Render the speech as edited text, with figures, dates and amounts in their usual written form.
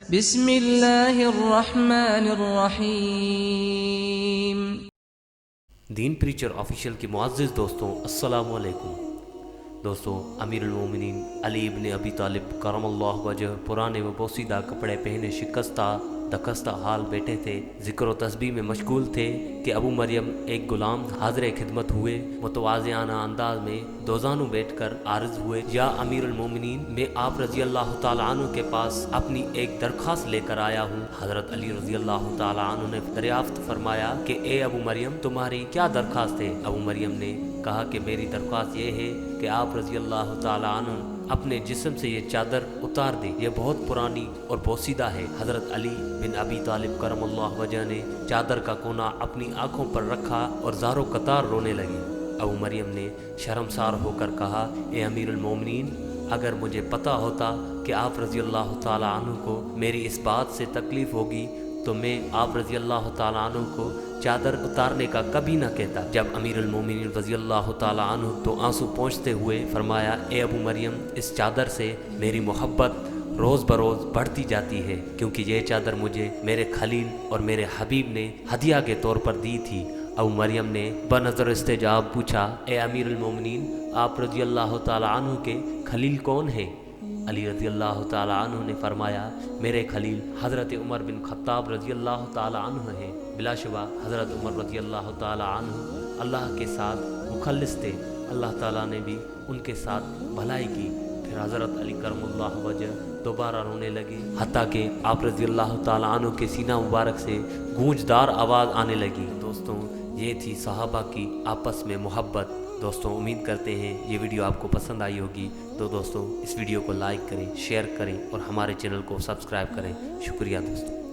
بسم اللہ الرحمن الرحیم۔ دین پریچر آفیشیل کے معزز دوستوں، السلام علیکم۔ دوستوں، امیر المومنین علی ابن ابی طالب کرم اللہ وجہ پرانے و بوسیدہ کپڑے پہنے شکستہ دکستہ حال بیٹھے تھے، ذکر و تسبیح میں مشغول تھے کہ ابو مریم ایک غلام حاضر خدمت ہوئے، متواضعانہ انداز میں دوزانوں بیٹھ کر عارض ہوئے، یا امیر المومنین، میں آپ رضی اللہ تعالیٰ عنہ کے پاس اپنی ایک درخواست لے کر آیا ہوں۔ حضرت علی رضی اللہ تعالیٰ عنہ نے دریافت فرمایا کہ اے ابو مریم، تمہاری کیا درخواست ہے؟ ابو مریم نے کہا کہ میری درخواست یہ ہے کہ آپ رضی اللہ تعالیٰ عنہ اپنے جسم سے یہ چادر اتار دیں، یہ بہت پرانی اور بوسیدہ ہے۔ حضرت علی بن ابی طالب کرم اللہ وجہ نے چادر کا کونا اپنی آنکھوں پر رکھا اور زار و قطار رونے لگے۔ ابو مریم نے شرمسار ہو کر کہا، اے امیر المومنین، اگر مجھے پتہ ہوتا کہ آپ رضی اللہ تعالیٰ عنہ کو میری اس بات سے تکلیف ہوگی تو میں آپ رضی اللہ تعالیٰ عنہ کو چادر اتارنے کا کبھی نہ کہتا۔ جب امیر المومنین رضی اللہ تعالیٰ عنہ تو آنسو پونچھتے ہوئے فرمایا، اے ابو مریم، اس چادر سے میری محبت روز بروز بڑھتی جاتی ہے، کیونکہ یہ چادر مجھے میرے خلیل اور میرے حبیب نے ہدیہ کے طور پر دی تھی۔ ابو مریم نے بنظر استجاب پوچھا، اے امیر المومنین، آپ رضی اللہ تعالیٰ عنہ کے خلیل کون ہیں؟ علی رضی اللہ تعالیٰ عنہ نے فرمایا، میرے خلیل حضرت عمر بن خطاب رضی اللہ تعالیٰ عنہ ہیں۔ بلا شبہ حضرت عمر رضی اللہ تعالیٰ عنہ اللہ کے ساتھ مخلص تھے، اللہ تعالیٰ نے بھی ان کے ساتھ بھلائی کی۔ پھر حضرت علی کرم اللہ وجہ دوبارہ رونے لگے، حتیٰ کہ آپ رضی اللہ تعالیٰ عنہ کے سینہ مبارک سے گونجدار آواز آنے لگی۔ دوستوں، یہ تھی صحابہ کی آپس میں محبت۔ دوستوں، امید کرتے ہیں یہ ویڈیو آپ کو پسند آئی ہوگی، تو دوستوں اس ویڈیو کو لائک کریں، شیئر کریں اور ہمارے چینل کو سبسکرائب کریں۔ شکریہ دوستوں۔